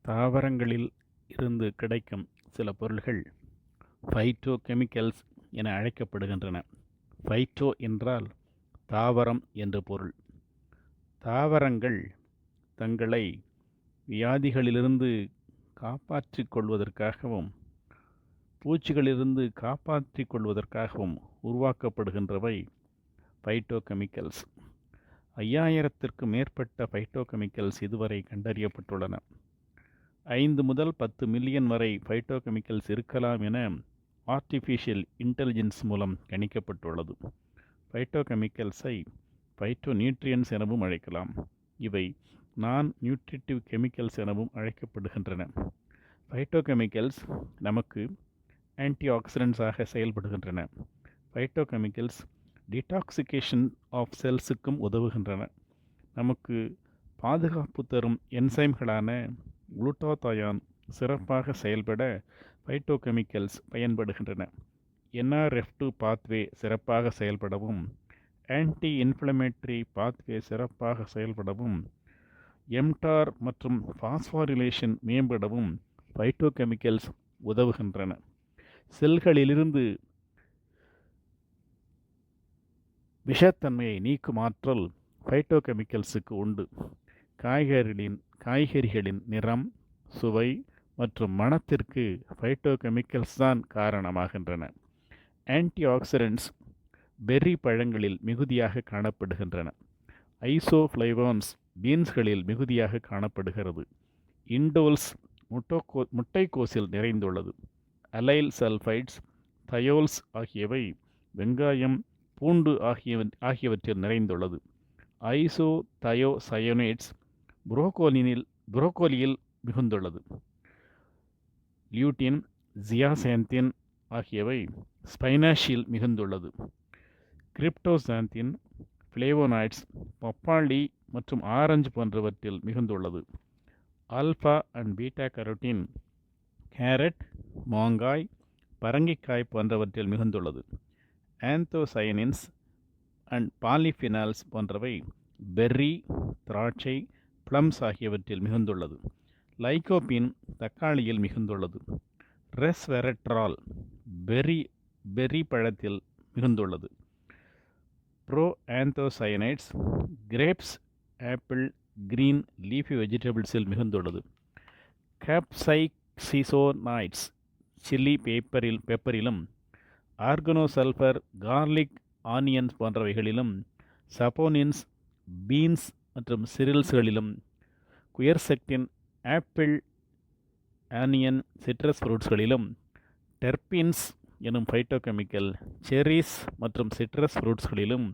தாவரங்களில் இருந்து கிடைக்கும் சில பொருள்கள் ஃபைட்டோகெமிக்கல்ஸ் என அழைக்கப்படுகின்றன. ஃபைட்டோ என்றால் தாவரம் என்று பொருள். தாவரங்கள் தங்களை வியாதிகளிலிருந்து காப்பாற்றிக் கொள்வதற்காகவும் பூச்சிகளிலிருந்து காப்பாற்றிக் கொள்வதற்காகவும் உருவாக்கப்படுகின்றவை ஃபைட்டோகெமிக்கல்ஸ். 5000க்கும் மேற்பட்ட ஃபைட்டோகெமிக்கல்ஸ் இதுவரை கண்டறியப்பட்டுள்ளன. 5 முதல் 10 மில்லியன் வரை ஃபைட்டோகெமிக்கல்ஸ் இருக்கலாம் என ஆர்டிஃபிஷியல் இன்டெலிஜென்ஸ் மூலம் கணிக்கப்பட்டுள்ளது. ஃபைட்டோகெமிக்கல்ஸை ஃபைட்டோநியூட்ரியன்ஸ் எனவும் அழைக்கலாம். இவை நான் நியூட்ரிட்டிவ் கெமிக்கல்ஸ் எனவும் அழைக்கப்படுகின்றன. ஃபைட்டோகெமிக்கல்ஸ் நமக்கு ஆன்டிஆக்சிடென்ட்ஸாக செயல்படுகின்றன. ஃபைட்டோகெமிக்கல்ஸ் டிடாக்சிகேஷன் ஆஃப் செல்ஸுக்கும் உதவுகின்றன. நமக்கு பாதுகாப்பு தரும் என்சைம்களான குளுட்டாதயான் சிறப்பாக செயல்பட ஃபைட்டோகெமிக்கல்ஸ் பயன்படுகின்றன. NRF2 பாத்வே சிறப்பாக செயல்படவும், ஆன்டி இன்ஃப்ளமேட்டரி பாத்வே சிறப்பாக செயல்படவும், mTOR மற்றும் பாஸ்போரிலேஷன் மேம்படவும் ஃபைட்டோகெமிக்கல்ஸ் உதவுகின்றன. செல்களிலிருந்து விஷத்தன்மையை நீக்கும் ஆற்றல் ஃபைட்டோகெமிக்கல்ஸுக்கு உண்டு. காய்கறிகளின் நிறம், சுவை மற்றும் மணத்திற்கு ஃபைட்டோகெமிக்கல்ஸ் தான் காரணமாகின்றன. ஆன்டிஆக்சிடென்ட்ஸ் பெர்ரி பழங்களில் மிகுதியாக காணப்படுகின்றன. ஐசோஃப்ளைவோன்ஸ் பீன்ஸ்களில் மிகுதியாக காணப்படுகிறது. இண்டோல்ஸ் முட்டைக்கோஸில் நிறைந்துள்ளது. அலைல் சல்ஃபைட்ஸ், தயோல்ஸ் ஆகியவை வெங்காயம், பூண்டு ஆகியவற்றில் நிறைந்துள்ளது. ஐசோதயோசயனேட்ஸ் புரோக்கோலியில் மிகுந்துள்ளது. லியூட்டின், ஜியாசேந்தின் ஆகியவை ஸ்பைனாஷில் மிகுந்துள்ளது. கிரிப்டோசாந்தின், ஃப்ளேவோனாய்ட்ஸ் பப்பாளி மற்றும் ஆரஞ்சு போன்றவற்றில் மிகுந்துள்ளது. Alpha and beta carotene carrot, மாங்காய், பரங்கிக்காய் போன்றவற்றில் மிகுந்துள்ளது. ஆந்தோசயனின்ஸ் அண்ட் பாலிஃபினால்ஸ் போன்றவை பெர்ரி, திராட்சை, பிளம்ஸ் ஆகியவற்றில் மிகுந்துள்ளது. லைகோபின் தக்காளியில் மிகுந்துள்ளது. ரெஸ்வெரட்ரால் பெர்ரி பழத்தில் மிகுந்துள்ளது. Proanthocyanidins grapes, apple, green leafy வெஜிடபிள்ஸில் மிகுந்துள்ளது. கேப்சைசிசோனைட்ஸ் சில்லி பெப்பரிலும், ஆர்கனோசல்ஃபர் கார்லிக், ஆனியன்ஸ் போன்றவைகளிலும், சப்போனின்ஸ் பீன்ஸ் மற்றும் சிரில்ஸ்களிலும், குயர்செக்டின் ஆப்பிள், ஆனியன், சிட்ரஸ் ஃப்ரூட்ஸ்களிலும், டெர்பின்ஸ் எனும் ஃபைட்டோகெமிக்கல் செர்ரிஸ் மற்றும் சிட்ரஸ் ஃப்ரூட்ஸ்களிலும்,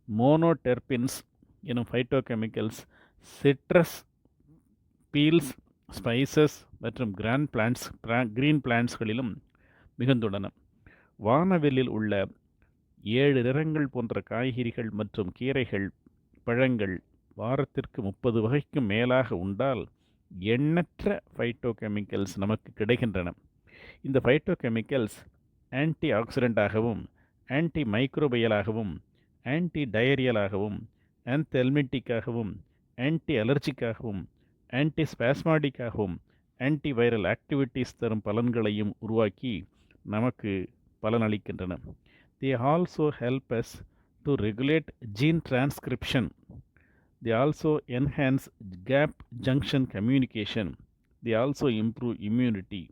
மோனோடெர்பின்ஸ் எனும் ஃபைட்டோகெமிக்கல்ஸ் சிட்ரஸ் பீல்ஸ், ஸ்பைசஸ் மற்றும் கிரீன் பிளான்ட்ஸ்களிலும் மிகுந்துள்ளன. வானவில்லில் உள்ள 7 நிறங்கள் போன்ற காய்கறிகள் மற்றும் கீரைகள், பழங்கள் வாரத்திற்கு 30 வகைக்கும் மேலாக உண்டால் எண்ணற்ற ஃபைட்டோகெமிக்கல்ஸ் நமக்கு கிடைக்கின்றன. இந்த ஃபைட்டோகெமிக்கல்ஸ் ஆன்டி ஆக்சிடென்டாகவும், ஆன்டி மைக்ரோபையலாகவும், ஆன்டி டயரியலாகவும், ஆன்தெல்மிட்டிக்காகவும், ஆன்டி அலர்ஜிக்காகவும், ஆன்டி ஸ்பாஸ்மாடிக்காகவும், ஆன்டி வைரல் ஆக்டிவிட்டீஸ் தரும் பலன்களையும் உருவாக்கி நமக்கு பலனளிக்கின்றன. They also help us to regulate gene transcription. They also enhance gap junction communication. They also improve immunity.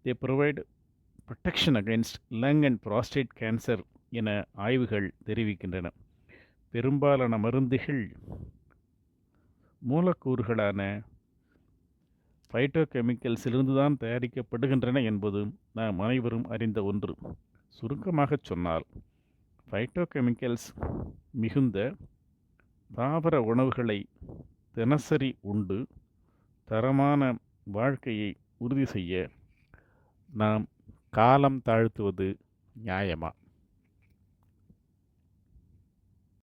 They provide protection against lung and prostate cancer என ஆய்வுகள் தெரிவிக்கின்றன. பெரும்பாலான மருந்துகள் மூலக்கூறுகளான ஃபைட்டோகெமிக்கல்ஸிலிருந்து தான் தயாரிக்கப்படுகின்றன என்பது நாம் அனைவரும் அறிந்த ஒன்று. சுருக்கமாகச் சொன்னால், ஃபைட்டோகெமிக்கல்ஸ் மிகுந்த தாவர உணவுகளை தினசரி உண்டு தரமான வாழ்க்கையை உறுதி செய்ய நாம் காலம் தாழ்த்துவது நியாயமா?